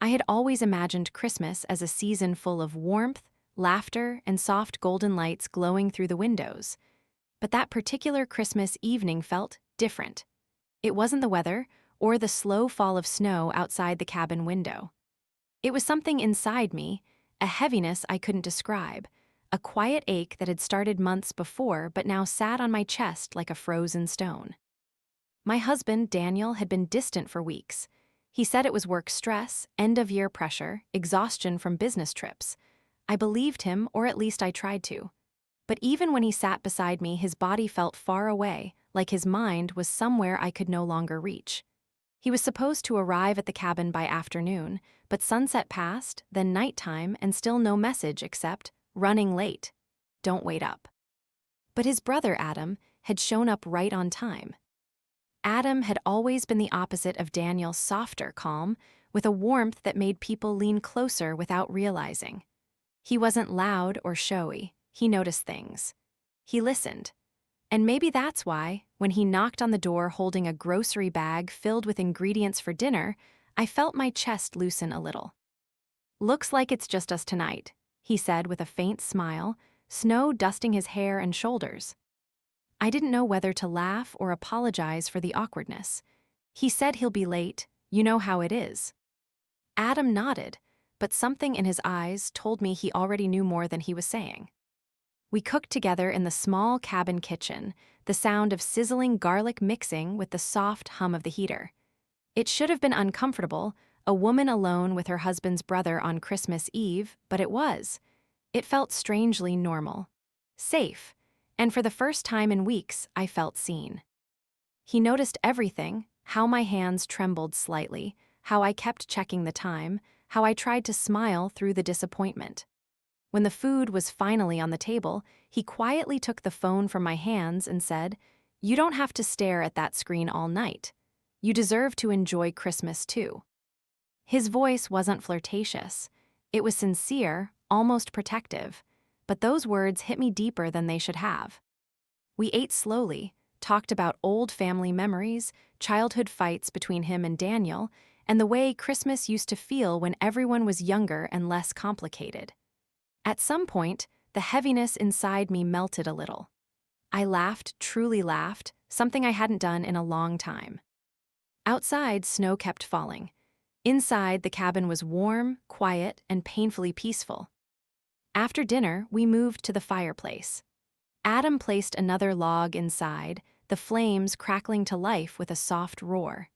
I had always imagined Christmas as a season full of warmth, laughter, and soft golden lights glowing through the windows. But that particular Christmas evening felt different. It wasn't the weather or the slow fall of snow outside the cabin window. It was something inside me, a heaviness I couldn't describe, a quiet ache that had started months before but now sat on my chest like a frozen stone. My husband, Daniel, had been distant for weeks. He said it was work stress, end-of-year pressure, exhaustion from business trips. I believed him, or at least I tried to. But even when he sat beside me, his body felt far away, like his mind was somewhere I could no longer reach. He was supposed to arrive at the cabin by afternoon, but sunset passed, then nighttime, and still no message except, "Running late. Don't wait up." But his brother, Adam, had shown up right on time. Adam had always been the opposite of Daniel's softer calm, with a warmth that made people lean closer without realizing. He wasn't loud or showy, he noticed things. He listened. And maybe that's why, when he knocked on the door holding a grocery bag filled with ingredients for dinner, I felt my chest loosen a little. "Looks like it's just us tonight," he said with a faint smile, snow dusting his hair and shoulders. I didn't know whether to laugh or apologize for the awkwardness. "He said he'll be late, you know how it is." Adam nodded, but something in his eyes told me he already knew more than he was saying. We cooked together in the small cabin kitchen, the sound of sizzling garlic mixing with the soft hum of the heater. It should have been uncomfortable, a woman alone with her husband's brother on Christmas Eve, but it was. It felt strangely normal. Safe. And for the first time in weeks, I felt seen. He noticed everything, how my hands trembled slightly, how I kept checking the time, how I tried to smile through the disappointment. When the food was finally on the table, he quietly took the phone from my hands and said, "You don't have to stare at that screen all night. You deserve to enjoy Christmas too." His voice wasn't flirtatious. It was sincere, almost protective, but those words hit me deeper than they should have. We ate slowly, talked about old family memories, childhood fights between him and Daniel, and the way Christmas used to feel when everyone was younger and less complicated. At some point, the heaviness inside me melted a little. I laughed, truly laughed, something I hadn't done in a long time. Outside, snow kept falling. Inside, the cabin was warm, quiet, and painfully peaceful. After dinner, we moved to the fireplace. Adam placed another log inside, the flames crackling to life with a soft roar.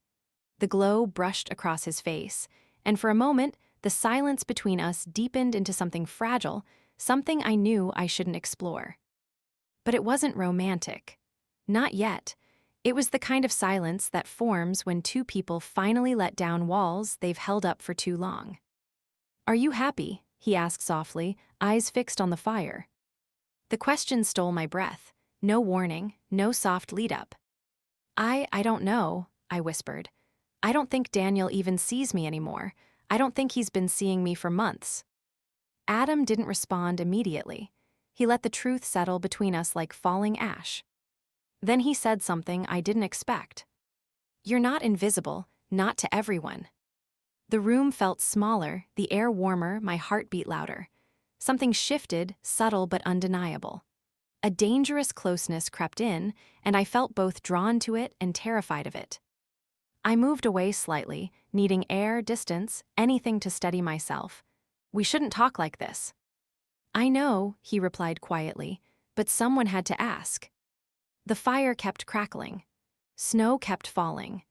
The glow brushed across his face, and for a moment, the silence between us deepened into something fragile, something I knew I shouldn't explore. But it wasn't romantic. Not yet. It was the kind of silence that forms when two people finally let down walls they've held up for too long. "Are you happy?" he asked softly, eyes fixed on the fire. The question stole my breath. No warning, no soft lead-up. I don't know," I whispered. "I don't think Daniel even sees me anymore. I don't think he's been seeing me for months." Adam didn't respond immediately. He let the truth settle between us like falling ash. Then he said something I didn't expect. "You're not invisible, not to everyone." The room felt smaller, the air warmer, my heart beat louder. Something shifted, subtle but undeniable. A dangerous closeness crept in, and I felt both drawn to it and terrified of it. I moved away slightly, needing air, distance, anything to steady myself. "We shouldn't talk like this." "I know," he replied quietly, "but someone had to ask." The fire kept crackling. Snow kept falling.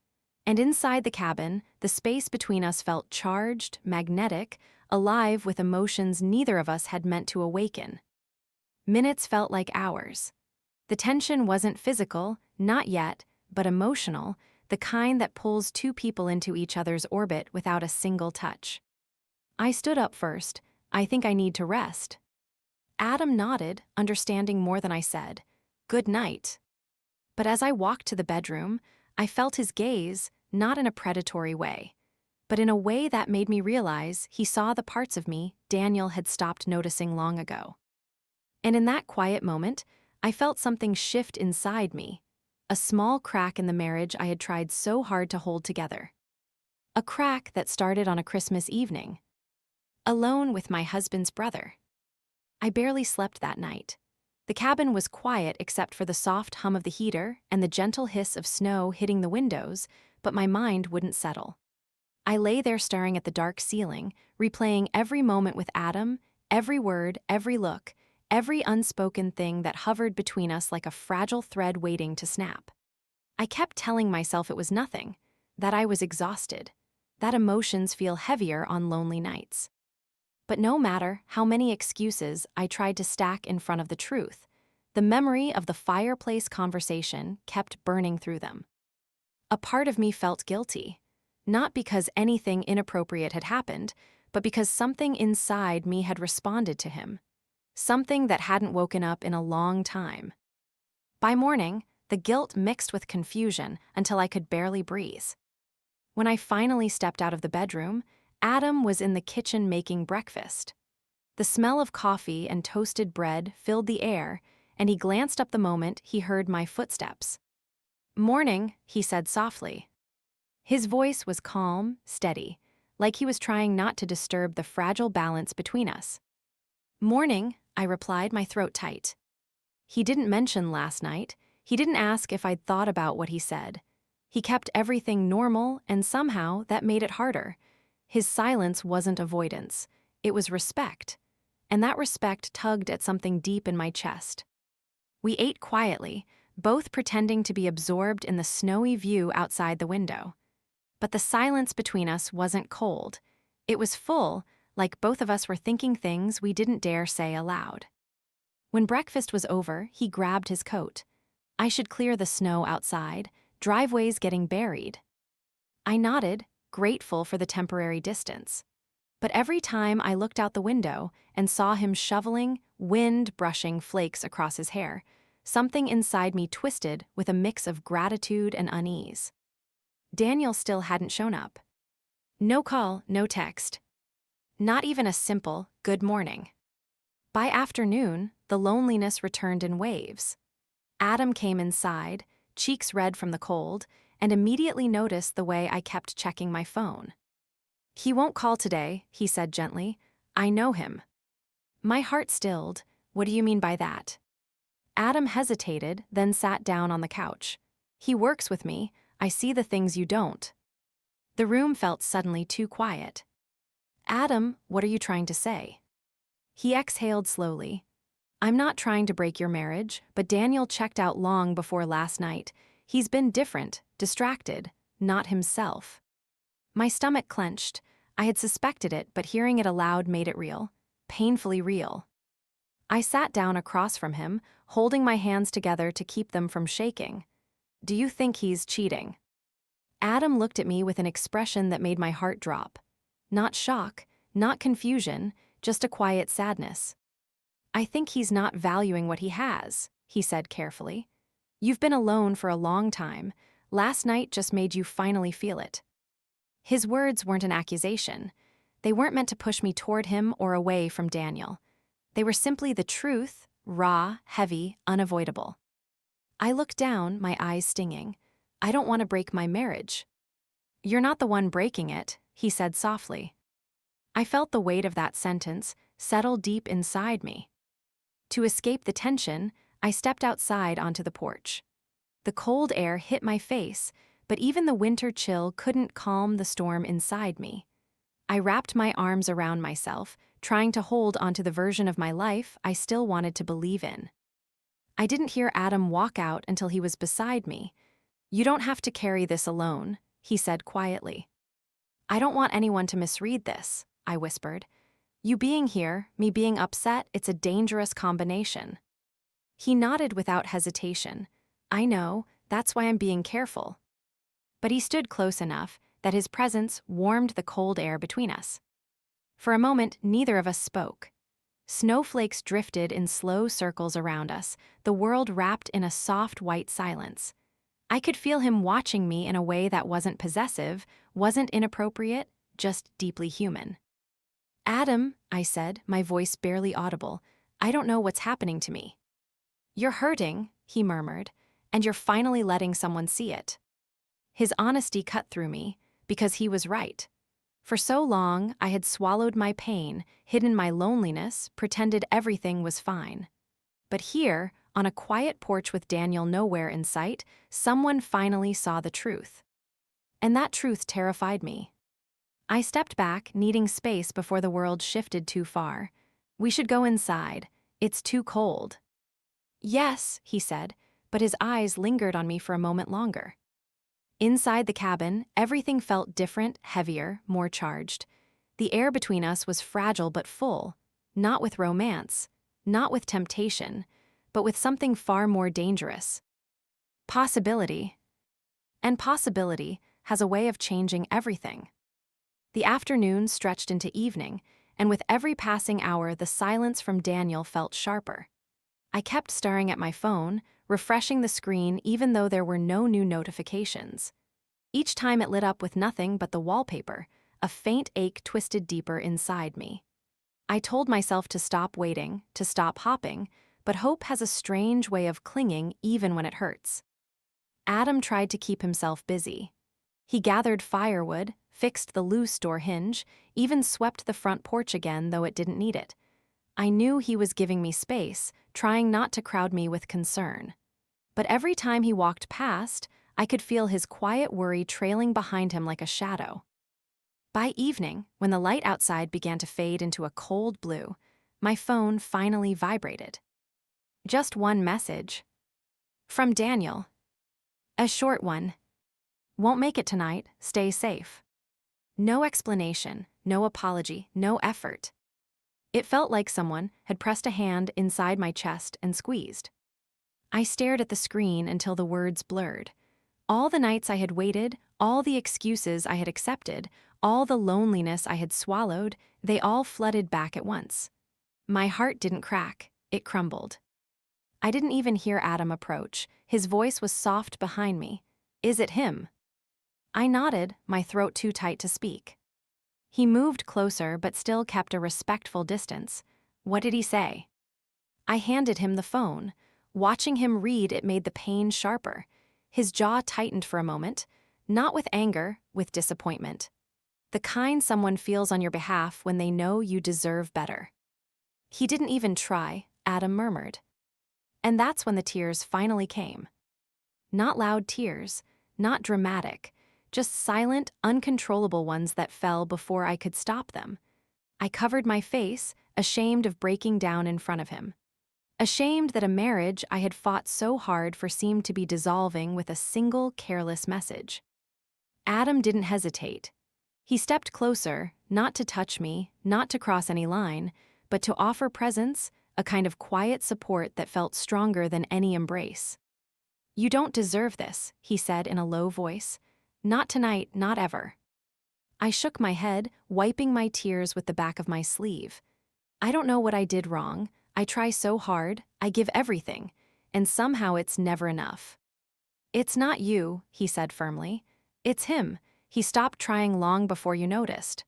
And inside the cabin, the space between us felt charged, magnetic, alive with emotions neither of us had meant to awaken. Minutes felt like hours. The tension wasn't physical, not yet, but emotional, the kind that pulls two people into each other's orbit without a single touch. I stood up first. "I think I need to rest." Adam nodded, understanding more than I said. "Good night." But as I walked to the bedroom, I felt his gaze, not in a predatory way, but in a way that made me realize he saw the parts of me Daniel had stopped noticing long ago. And in that quiet moment, I felt something shift inside me, a small crack in the marriage I had tried so hard to hold together. a crack that started on a Christmas evening. Alone with my husband's brother. I barely slept that night. The cabin was quiet except for the soft hum of the heater and the gentle hiss of snow hitting the windows, but my mind wouldn't settle. I lay there staring at the dark ceiling, replaying every moment with Adam, every word, every look, every unspoken thing that hovered between us like a fragile thread waiting to snap. I kept telling myself it was nothing, that I was exhausted, that emotions feel heavier on lonely nights. But no matter how many excuses I tried to stack in front of the truth, the memory of the fireplace conversation kept burning through them. A part of me felt guilty, not because anything inappropriate had happened, but because something inside me had responded to him, something that hadn't woken up in a long time. By morning, the guilt mixed with confusion until I could barely breathe. When I finally stepped out of the bedroom, Adam was in the kitchen making breakfast. The smell of coffee and toasted bread filled the air, and he glanced up the moment he heard my footsteps. "Morning," he said softly. His voice was calm, steady, like he was trying not to disturb the fragile balance between us. "Morning," I replied, my throat tight. He didn't mention last night. He didn't ask if I'd thought about what he said. He kept everything normal, and somehow that made it harder. His silence wasn't avoidance. It was respect. And that respect tugged at something deep in my chest. We ate quietly, both pretending to be absorbed in the snowy view outside the window. But the silence between us wasn't cold. It was full, like both of us were thinking things we didn't dare say aloud. When breakfast was over, he grabbed his coat. I should clear the snow outside, driveways getting buried. I nodded, grateful for the temporary distance. But every time I looked out the window and saw him shoveling, wind brushing flakes across his hair, something inside me twisted with a mix of gratitude and unease. Daniel still hadn't shown up. No call, no text. Not even a simple, "good morning." By afternoon, the loneliness returned in waves. Adam came inside, cheeks red from the cold, and immediately noticed the way I kept checking my phone. "He won't call today," he said gently. "I know him." My heart stilled. "What do you mean by that?" Adam hesitated, then sat down on the couch. "He works with me. I see the things you don't." The room felt suddenly too quiet. "Adam, what are you trying to say?" He exhaled slowly. "I'm not trying to break your marriage, but Daniel checked out long before last night. He's been different, distracted, not himself." My stomach clenched. I had suspected it, but hearing it aloud made it real. Painfully real. I sat down across from him, holding my hands together to keep them from shaking. "Do you think he's cheating?" Adam looked at me with an expression that made my heart drop. Not shock, not confusion, just a quiet sadness. "I think he's not valuing what he has," he said carefully. "You've been alone for a long time. Last night just made you finally feel it." His words weren't an accusation. They weren't meant to push me toward him or away from Daniel. They were simply the truth, raw, heavy, unavoidable. I looked down, my eyes stinging. "I don't want to break my marriage." "You're not the one breaking it," he said softly. I felt the weight of that sentence settle deep inside me. To escape the tension, I stepped outside onto the porch. The cold air hit my face, but even the winter chill couldn't calm the storm inside me. I wrapped my arms around myself, trying to hold onto the version of my life I still wanted to believe in. I didn't hear Adam walk out until he was beside me. "You don't have to carry this alone," he said quietly. "I don't want anyone to misread this," I whispered. "You being here, me being upset, it's a dangerous combination." He nodded without hesitation. "I know, that's why I'm being careful." But he stood close enough that his presence warmed the cold air between us. For a moment, neither of us spoke. Snowflakes drifted in slow circles around us, the world wrapped in a soft white silence. I could feel him watching me in a way that wasn't possessive, wasn't inappropriate, just deeply human. "Adam," I said, my voice barely audible, "I don't know what's happening to me." "You're hurting," he murmured, "and you're finally letting someone see it." His honesty cut through me, because he was right. For so long, I had swallowed my pain, hidden my loneliness, pretended everything was fine. But here, on a quiet porch with Daniel nowhere in sight, someone finally saw the truth. And that truth terrified me. I stepped back, needing space before the world shifted too far. "We should go inside. It's too cold." "Yes," he said, but his eyes lingered on me for a moment longer. Inside the cabin, everything felt different, heavier, more charged. The air between us was fragile but full, not with romance, not with temptation, but with something far more dangerous. Possibility. And possibility has a way of changing everything. The afternoon stretched into evening, and with every passing hour, the silence from Daniel felt sharper. I kept staring at my phone, refreshing the screen even though there were no new notifications. Each time it lit up with nothing but the wallpaper, a faint ache twisted deeper inside me. I told myself to stop waiting, to stop hopping, but hope has a strange way of clinging even when it hurts. Adam tried to keep himself busy. He gathered firewood, fixed the loose door hinge, even swept the front porch again though it didn't need it. I knew he was giving me space, trying not to crowd me with concern. But every time he walked past, I could feel his quiet worry trailing behind him like a shadow. By evening, when the light outside began to fade into a cold blue, my phone finally vibrated. Just one message. From Daniel. A short one. "Won't make it tonight, stay safe." No explanation, no apology, no effort. It felt like someone had pressed a hand inside my chest and squeezed. I stared at the screen until the words blurred. All the nights I had waited, all the excuses I had accepted, all the loneliness I had swallowed, they all flooded back at once. My heart didn't crack, it crumbled. I didn't even hear Adam approach. His voice was soft behind me. "Is it him?" I nodded, my throat too tight to speak. He moved closer but still kept a respectful distance. "What did he say?" I handed him the phone. Watching him read, it made the pain sharper. His jaw tightened for a moment, not with anger, with disappointment. The kind someone feels on your behalf when they know you deserve better. "He didn't even try," Adam murmured. And that's when the tears finally came. Not loud tears, not dramatic, just silent, uncontrollable ones that fell before I could stop them. I covered my face, ashamed of breaking down in front of him. Ashamed that a marriage I had fought so hard for seemed to be dissolving with a single careless message. Adam didn't hesitate. He stepped closer, not to touch me, not to cross any line, but to offer presence, a kind of quiet support that felt stronger than any embrace. "You don't deserve this," he said in a low voice. "Not tonight, not ever." I shook my head, wiping my tears with the back of my sleeve. I don't know what I did wrong. I try so hard, I give everything, and somehow it's never enough. "It's not you," he said firmly. "It's him. He stopped trying long before you noticed."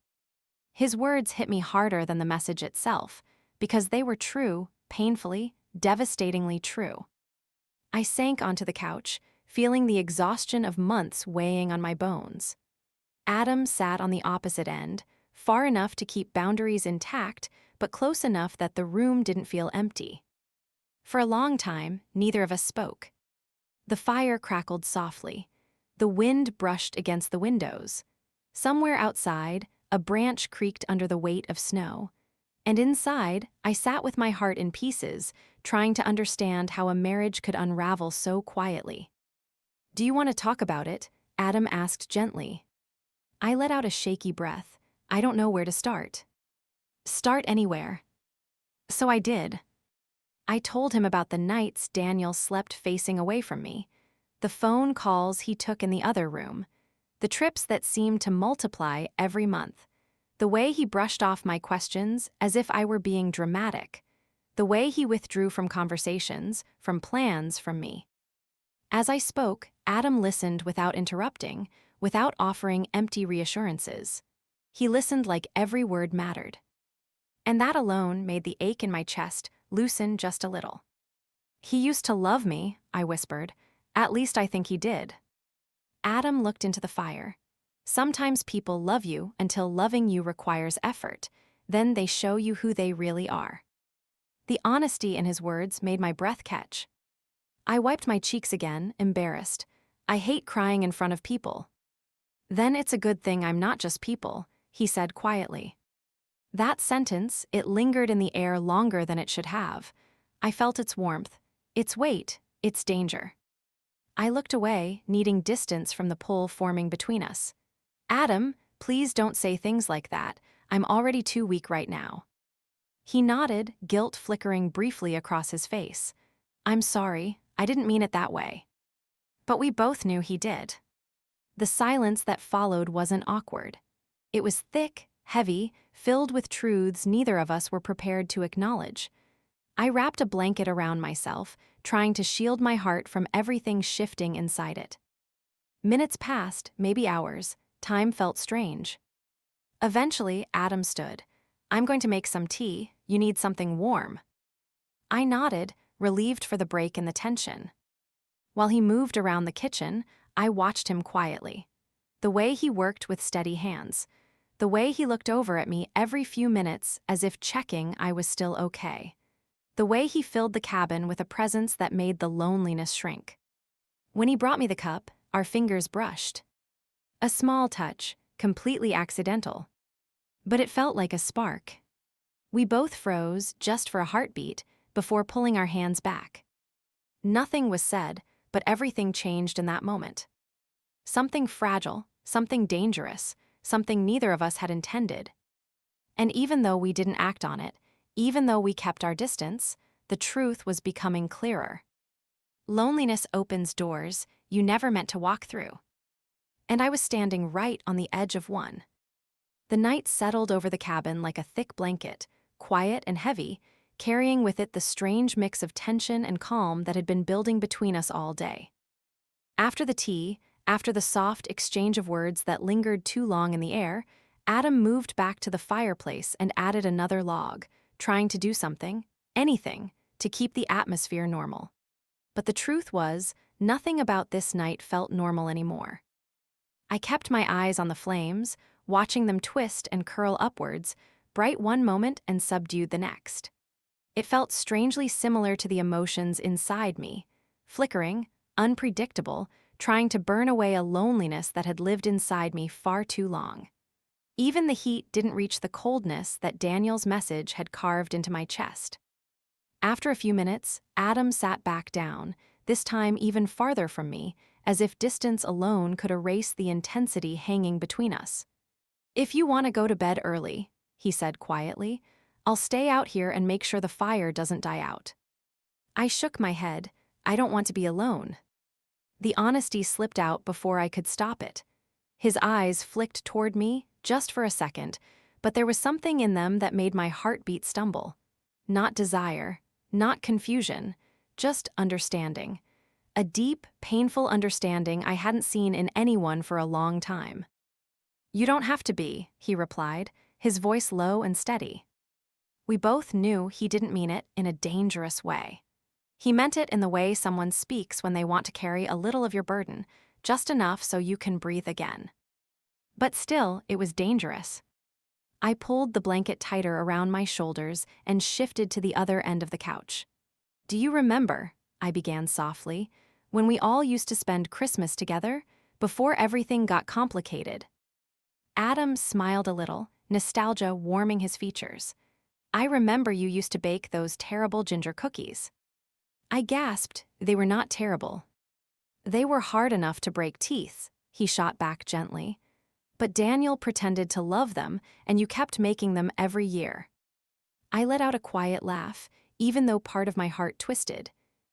His words hit me harder than the message itself, because they were true, painfully, devastatingly true. I sank onto the couch, feeling the exhaustion of months weighing on my bones. Adam sat on the opposite end, far enough to keep boundaries intact, but close enough that the room didn't feel empty. For a long time, neither of us spoke. The fire crackled softly. The wind brushed against the windows. Somewhere outside, a branch creaked under the weight of snow. And inside, I sat with my heart in pieces, trying to understand how a marriage could unravel so quietly. "Do you want to talk about it?" Adam asked gently. I let out a shaky breath. I don't know where to start. "Start anywhere." So I did. I told him about the nights Daniel slept facing away from me, the phone calls he took in the other room, the trips that seemed to multiply every month, the way he brushed off my questions as if I were being dramatic, the way he withdrew from conversations, from plans from me. As I spoke, Adam listened without interrupting, without offering empty reassurances. He listened like every word mattered. And that alone made the ache in my chest loosen just a little. "He used to love me," I whispered. "At least I think he did." Adam looked into the fire. Sometimes people love you until loving you requires effort. Then they show you who they really are. The honesty in his words made my breath catch. I wiped my cheeks again, embarrassed. I hate crying in front of people. Then it's a good thing I'm not just people, he said quietly. That sentence, it lingered in the air longer than it should have. I felt its warmth, its weight, its danger. I looked away, needing distance from the pull forming between us. Adam, please don't say things like that. I'm already too weak right now. He nodded, guilt flickering briefly across his face. I'm sorry, I didn't mean it that way. But we both knew he did. The silence that followed wasn't awkward. It was thick, heavy, filled with truths neither of us were prepared to acknowledge. I wrapped a blanket around myself, trying to shield my heart from everything shifting inside it. Minutes passed, maybe hours. Time felt strange. Eventually, Adam stood. I'm going to make some tea. You need something warm. I nodded, relieved for the break in the tension. While he moved around the kitchen, I watched him quietly. The way he worked with steady hands. The way he looked over at me every few minutes as if checking I was still okay. The way he filled the cabin with a presence that made the loneliness shrink. When he brought me the cup, our fingers brushed. A small touch, completely accidental. But it felt like a spark. We both froze, just for a heartbeat, before pulling our hands back. Nothing was said, but everything changed in that moment. Something fragile, something dangerous, something neither of us had intended. And even though we didn't act on it, even though we kept our distance, the truth was becoming clearer. Loneliness opens doors you never meant to walk through. And I was standing right on the edge of one. The night settled over the cabin like a thick blanket, quiet and heavy, carrying with it the strange mix of tension and calm that had been building between us all day. After the tea, after the soft exchange of words that lingered too long in the air, Adam moved back to the fireplace and added another log, trying to do something, anything, to keep the atmosphere normal. But the truth was, nothing about this night felt normal anymore. I kept my eyes on the flames, watching them twist and curl upwards, bright one moment and subdued the next. It felt strangely similar to the emotions inside me, flickering, unpredictable, trying to burn away a loneliness that had lived inside me far too long. Even the heat didn't reach the coldness that Daniel's message had carved into my chest. After a few minutes, Adam sat back down, this time even farther from me, as if distance alone could erase the intensity hanging between us. If you want to go to bed early, he said quietly, I'll stay out here and make sure the fire doesn't die out. I shook my head. I don't want to be alone. The honesty slipped out before I could stop it. His eyes flicked toward me, just for a second, but there was something in them that made my heartbeat stumble. Not desire, not confusion, just understanding. A deep, painful understanding I hadn't seen in anyone for a long time. You don't have to be, he replied, his voice low and steady. We both knew he didn't mean it in a dangerous way. He meant it in the way someone speaks when they want to carry a little of your burden, just enough so you can breathe again. But still, it was dangerous. I pulled the blanket tighter around my shoulders and shifted to the other end of the couch. Do you remember, I began softly, when we all used to spend Christmas together, before everything got complicated? Adam smiled a little, nostalgia warming his features. I remember you used to bake those terrible ginger cookies. I gasped. They were not terrible. They were hard enough to break teeth, he shot back gently. But Daniel pretended to love them, and you kept making them every year. I let out a quiet laugh, even though part of my heart twisted.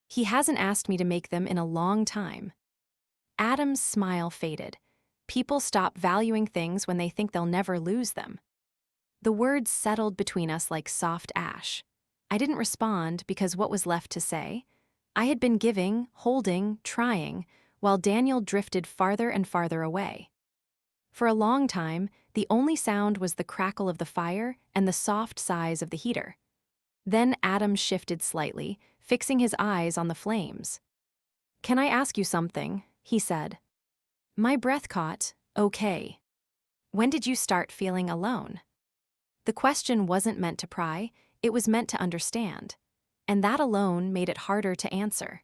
He hasn't asked me to make them in a long time. Adam's smile faded. People stop valuing things when they think they'll never lose them. The words settled between us like soft ash. I didn't respond because what was left to say? I had been giving, holding, trying, while Daniel drifted farther and farther away. For a long time, the only sound was the crackle of the fire and the soft sighs of the heater. Then Adam shifted slightly, fixing his eyes on the flames. Can I ask you something? He said. My breath caught, okay. When did you start feeling alone? The question wasn't meant to pry, it was meant to understand. And that alone made it harder to answer.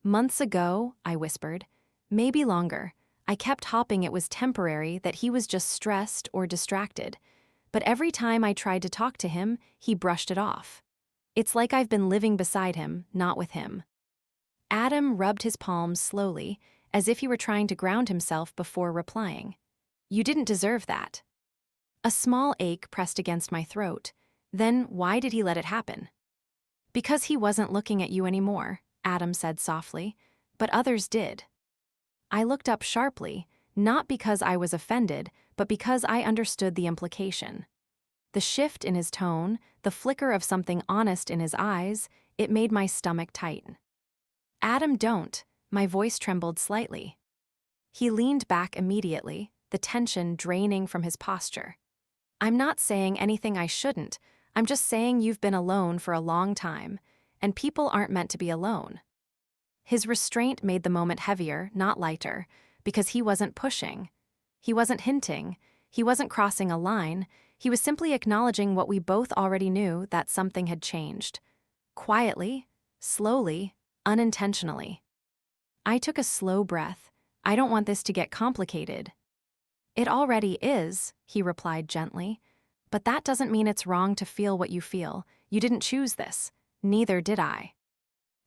Months ago, I whispered. Maybe longer. I kept hoping it was temporary, that he was just stressed or distracted. But every time I tried to talk to him, he brushed it off. It's like I've been living beside him, not with him. Adam rubbed his palms slowly, as if he were trying to ground himself before replying. You didn't deserve that. A small ache pressed against my throat. Then why did he let it happen? Because he wasn't looking at you anymore, Adam said softly, but others did. I looked up sharply, not because I was offended, but because I understood the implication. The shift in his tone, the flicker of something honest in his eyes, it made my stomach tighten. Adam, don't. My voice trembled slightly. He leaned back immediately, the tension draining from his posture. I'm not saying anything I shouldn't, I'm just saying you've been alone for a long time, and people aren't meant to be alone. His restraint made the moment heavier, not lighter, because he wasn't pushing. He wasn't hinting. He wasn't crossing a line. He was simply acknowledging what we both already knew, that something had changed. Quietly, slowly, unintentionally. I took a slow breath. I don't want this to get complicated. It already is, he replied gently. But that doesn't mean it's wrong to feel what you feel. You didn't choose this. Neither did I.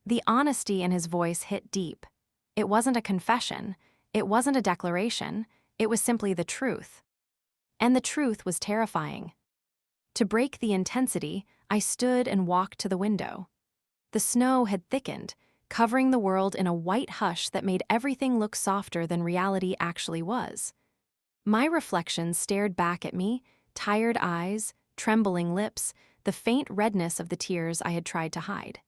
The honesty in his voice hit deep. It wasn't a confession. It wasn't a declaration. It was simply the truth. And the truth was terrifying. To break the intensity, I stood and walked to the window. The snow had thickened, covering the world in a white hush that made everything look softer than reality actually was. My reflection stared back at me, tired eyes, trembling lips, the faint redness of the tears I had tried to hide.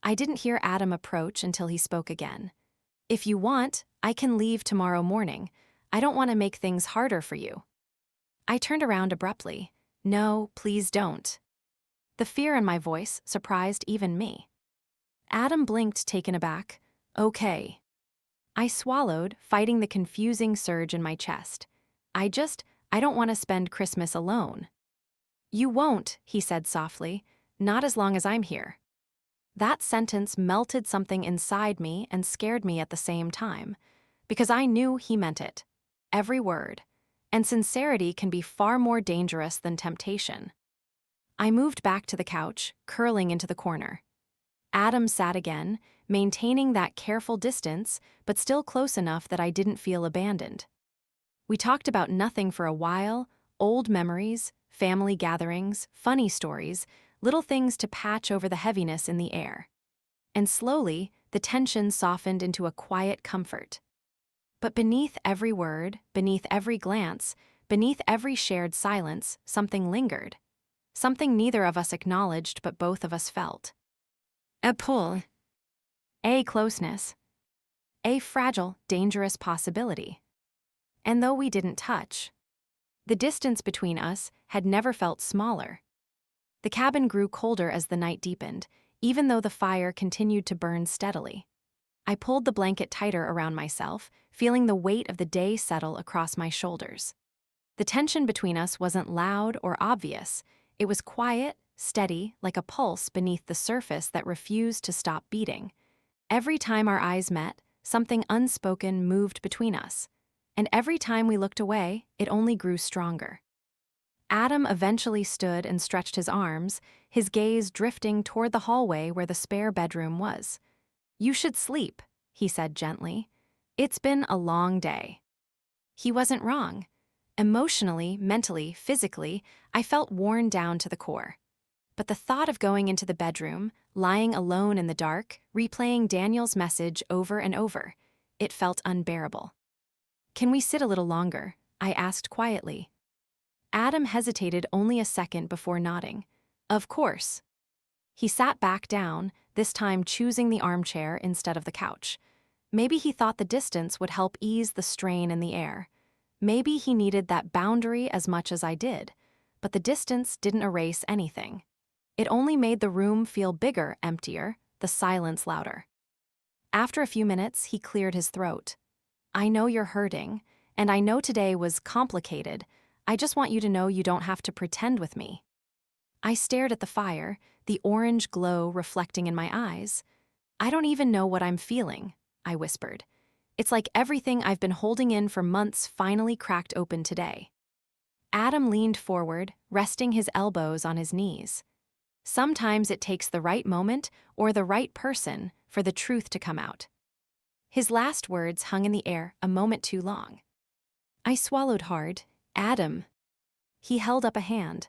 I didn't hear Adam approach until he spoke again. If you want, I can leave tomorrow morning. I don't want to make things harder for you. I turned around abruptly. No, please don't. The fear in my voice surprised even me. Adam blinked, taken aback. Okay. I swallowed, fighting the confusing surge in my chest. I don't want to spend Christmas alone. You won't, he said softly, not as long as I'm here. That sentence melted something inside me and scared me at the same time, because I knew he meant it. Every word. And sincerity can be far more dangerous than temptation. I moved back to the couch, curling into the corner. Adam sat again, maintaining that careful distance, but still close enough that I didn't feel abandoned. We talked about nothing for a while, old memories, family gatherings, funny stories, little things to patch over the heaviness in the air. And slowly, the tension softened into a quiet comfort. But beneath every word, beneath every glance, beneath every shared silence, something lingered. Something neither of us acknowledged but both of us felt. A pull. A closeness. A fragile, dangerous possibility. And though we didn't touch, the distance between us had never felt smaller. The cabin grew colder as the night deepened, even though the fire continued to burn steadily. I pulled the blanket tighter around myself, feeling the weight of the day settle across my shoulders. The tension between us wasn't loud or obvious. It was quiet, steady, like a pulse beneath the surface that refused to stop beating. Every time our eyes met, something unspoken moved between us. And every time we looked away, it only grew stronger. Adam eventually stood and stretched his arms, his gaze drifting toward the hallway where the spare bedroom was. You should sleep, he said gently. It's been a long day. He wasn't wrong. Emotionally, mentally, physically, I felt worn down to the core. But the thought of going into the bedroom, lying alone in the dark, replaying Daniel's message over and over, it felt unbearable. Can we sit a little longer? I asked quietly. Adam hesitated only a second before nodding. Of course. He sat back down, this time choosing the armchair instead of the couch. Maybe he thought the distance would help ease the strain in the air. Maybe he needed that boundary as much as I did. But the distance didn't erase anything. It only made the room feel bigger, emptier, the silence louder. After a few minutes, he cleared his throat. I know you're hurting, and I know today was complicated. I just want you to know you don't have to pretend with me." I stared at the fire, the orange glow reflecting in my eyes. "I don't even know what I'm feeling," I whispered. "It's like everything I've been holding in for months finally cracked open today." Adam leaned forward, resting his elbows on his knees. "Sometimes it takes the right moment or the right person for the truth to come out." His last words hung in the air a moment too long. I swallowed hard. "Adam." He held up a hand.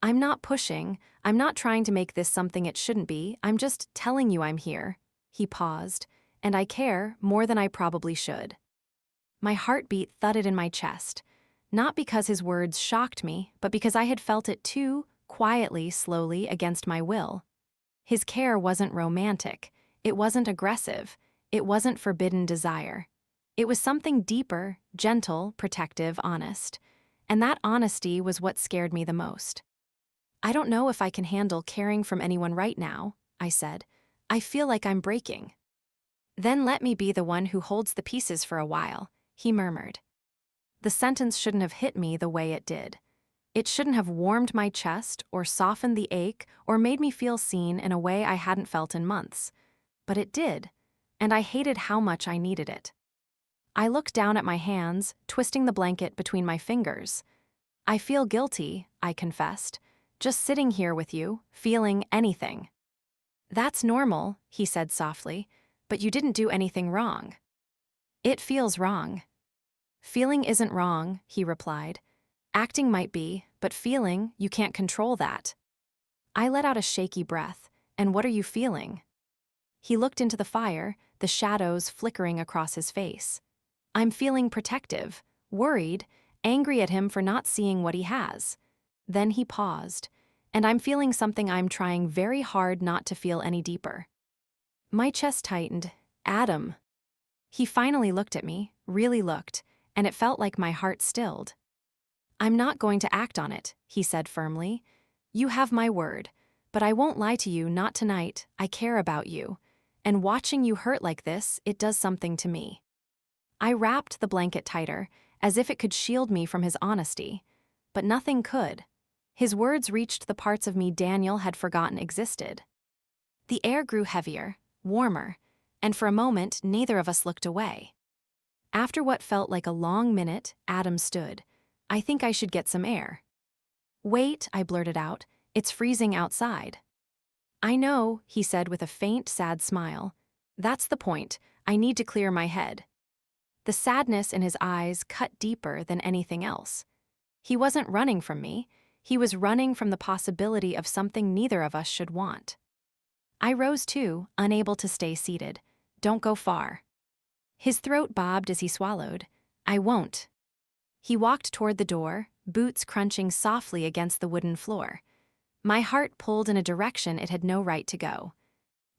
"I'm not pushing. I'm not trying to make this something it shouldn't be. I'm just telling you I'm here." He paused. "And I care more than I probably should." My heartbeat thudded in my chest, not because his words shocked me, but because I had felt it too, quietly, slowly, against my will. His care wasn't romantic. It wasn't aggressive. It wasn't forbidden desire. It was something deeper, gentle, protective, honest. And that honesty was what scared me the most. "I don't know if I can handle caring from anyone right now," I said. "I feel like I'm breaking." "Then let me be the one who holds the pieces for a while," he murmured. The sentence shouldn't have hit me the way it did. It shouldn't have warmed my chest or softened the ache or made me feel seen in a way I hadn't felt in months. But it did, and I hated how much I needed it. I looked down at my hands, twisting the blanket between my fingers. "I feel guilty," I confessed, "just sitting here with you, feeling anything." "That's normal," he said softly, "but you didn't do anything wrong." "It feels wrong." "Feeling isn't wrong," he replied. "Acting might be, but feeling, you can't control that." I let out a shaky breath. "And what are you feeling?" He looked into the fire, the shadows flickering across his face. "I'm feeling protective, worried, angry at him for not seeing what he has." Then he paused. "And I'm feeling something I'm trying very hard not to feel any deeper." My chest tightened. "Adam." He finally looked at me, really looked, and it felt like my heart stilled. "I'm not going to act on it," he said firmly. "You have my word, but I won't lie to you, not tonight. I care about you. And watching you hurt like this, it does something to me." I wrapped the blanket tighter, as if it could shield me from his honesty. But nothing could. His words reached the parts of me Daniel had forgotten existed. The air grew heavier, warmer, and for a moment neither of us looked away. After what felt like a long minute, Adam stood. "I think I should get some air." "Wait," I blurted out. "It's freezing outside." "I know," he said with a faint, sad smile. "That's the point. I need to clear my head." The sadness in his eyes cut deeper than anything else. He wasn't running from me. He was running from the possibility of something neither of us should want. I rose too, unable to stay seated. "Don't go far." His throat bobbed as he swallowed. "I won't." He walked toward the door, boots crunching softly against the wooden floor. My heart pulled in a direction it had no right to go.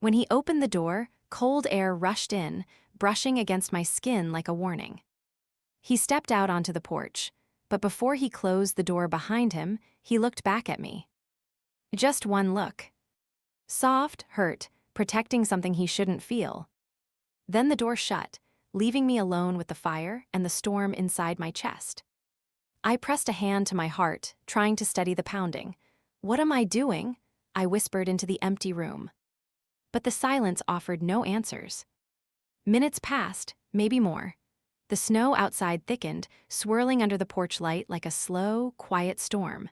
When he opened the door, cold air rushed in, brushing against my skin like a warning. He stepped out onto the porch, but before he closed the door behind him, he looked back at me. Just one look. Soft, hurt, protecting something he shouldn't feel. Then the door shut, leaving me alone with the fire and the storm inside my chest. I pressed a hand to my heart, trying to steady the pounding. "What am I doing?" I whispered into the empty room. But the silence offered no answers. Minutes passed, maybe more. The snow outside thickened, swirling under the porch light like a slow, quiet storm.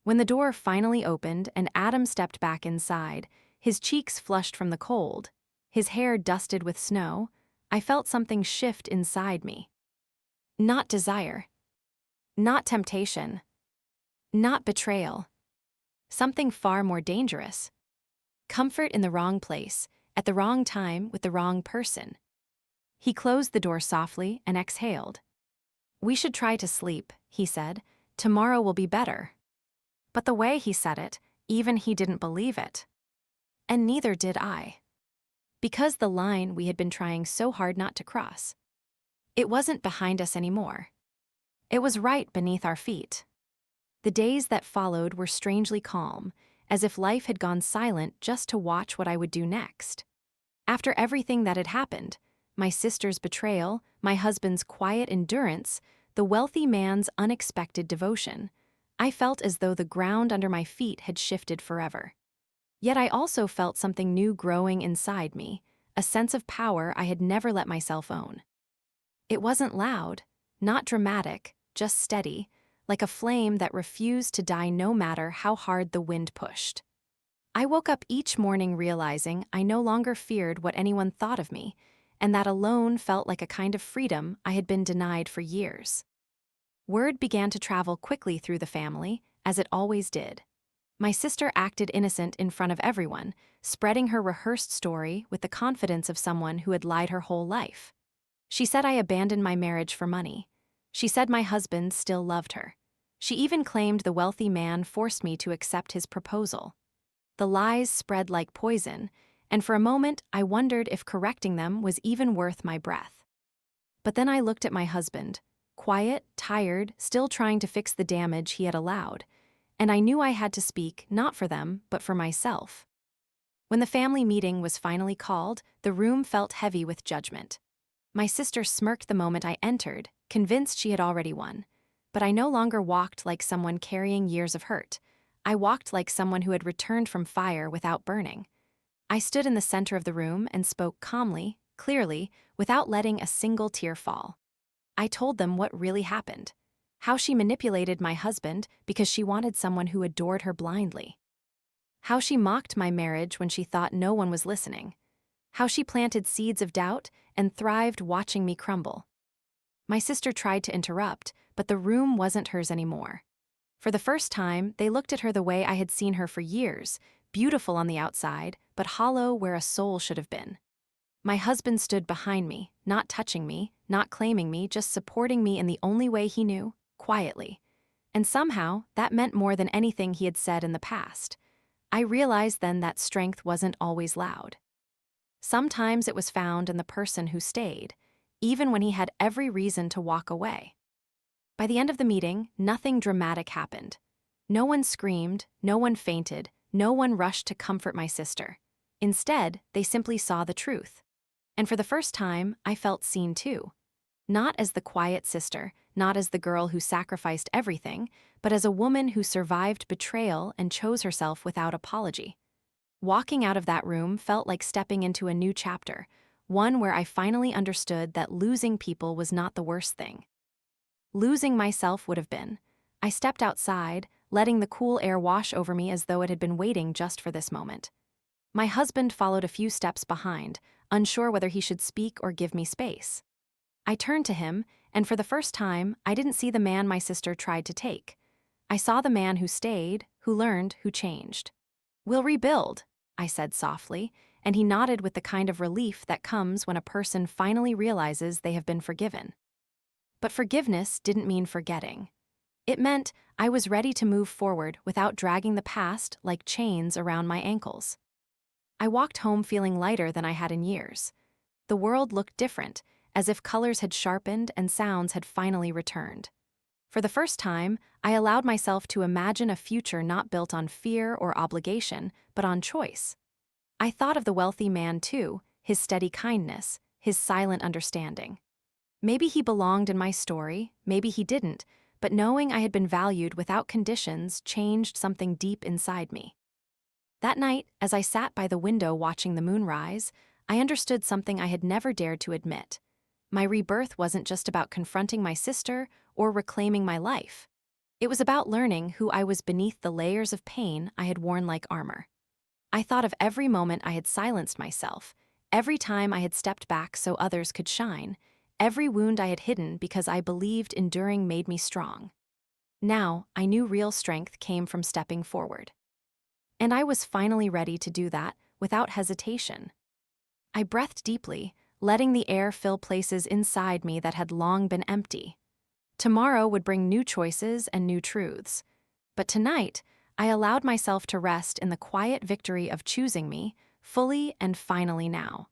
When the door finally opened and Adam stepped back inside, his cheeks flushed from the cold, his hair dusted with snow, I felt something shift inside me. Not desire. Not temptation. Not betrayal. Something far more dangerous. Comfort in the wrong place, at the wrong time with the wrong person. He closed the door softly and exhaled. "We should try to sleep," he said. "Tomorrow will be better." But the way he said it, even he didn't believe it. And neither did I. Because the line we had been trying so hard not to cross. It wasn't behind us anymore. It was right beneath our feet. The days that followed were strangely calm, as if life had gone silent just to watch what I would do next. After everything that had happened, my sister's betrayal, my husband's quiet endurance, the wealthy man's unexpected devotion. I felt as though the ground under my feet had shifted forever. Yet I also felt something new growing inside me, a sense of power I had never let myself own. It wasn't loud, not dramatic, just steady, like a flame that refused to die no matter how hard the wind pushed. I woke up each morning realizing I no longer feared what anyone thought of me, and that alone felt like a kind of freedom I had been denied for years. Word began to travel quickly through the family, as it always did. My sister acted innocent in front of everyone, spreading her rehearsed story with the confidence of someone who had lied her whole life. She said I abandoned my marriage for money. She said my husband still loved her. She even claimed the wealthy man forced me to accept his proposal. The lies spread like poison, and for a moment I wondered if correcting them was even worth my breath. But then I looked at my husband, quiet, tired, still trying to fix the damage he had allowed, and I knew I had to speak not for them, but for myself. When the family meeting was finally called, the room felt heavy with judgment. My sister smirked the moment I entered, convinced she had already won. But I no longer walked like someone carrying years of hurt. I walked like someone who had returned from fire without burning. I stood in the center of the room and spoke calmly, clearly, without letting a single tear fall. I told them what really happened. How she manipulated my husband because she wanted someone who adored her blindly. How she mocked my marriage when she thought no one was listening. How she planted seeds of doubt and thrived watching me crumble. My sister tried to interrupt, but the room wasn't hers anymore. For the first time, they looked at her the way I had seen her for years, beautiful on the outside, but hollow where a soul should have been. My husband stood behind me, not touching me, not claiming me, just supporting me in the only way he knew, quietly. And somehow, that meant more than anything he had said in the past. I realized then that strength wasn't always loud. Sometimes it was found in the person who stayed, even when he had every reason to walk away. By the end of the meeting, nothing dramatic happened. No one screamed, no one fainted, no one rushed to comfort my sister. Instead, they simply saw the truth. And for the first time, I felt seen too. Not as the quiet sister, not as the girl who sacrificed everything, but as a woman who survived betrayal and chose herself without apology. Walking out of that room felt like stepping into a new chapter, one where I finally understood that losing people was not the worst thing. Losing myself would have been. I stepped outside, letting the cool air wash over me as though it had been waiting just for this moment. My husband followed a few steps behind, unsure whether he should speak or give me space. I turned to him, and for the first time, I didn't see the man my sister tried to take. I saw the man who stayed, who learned, who changed. "We'll rebuild," I said softly, and he nodded with the kind of relief that comes when a person finally realizes they have been forgiven. But forgiveness didn't mean forgetting. It meant I was ready to move forward without dragging the past like chains around my ankles. I walked home feeling lighter than I had in years. The world looked different, as if colors had sharpened and sounds had finally returned. For the first time, I allowed myself to imagine a future not built on fear or obligation, but on choice. I thought of the wealthy man too, his steady kindness, his silent understanding. Maybe he belonged in my story, maybe he didn't, but knowing I had been valued without conditions changed something deep inside me. That night, as I sat by the window watching the moon rise, I understood something I had never dared to admit. My rebirth wasn't just about confronting my sister or reclaiming my life. It was about learning who I was beneath the layers of pain I had worn like armor. I thought of every moment I had silenced myself, every time I had stepped back so others could shine, every wound I had hidden because I believed enduring made me strong. Now, I knew real strength came from stepping forward. And I was finally ready to do that without hesitation. I breathed deeply, letting the air fill places inside me that had long been empty. Tomorrow would bring new choices and new truths. But tonight, I allowed myself to rest in the quiet victory of choosing me, fully and finally now.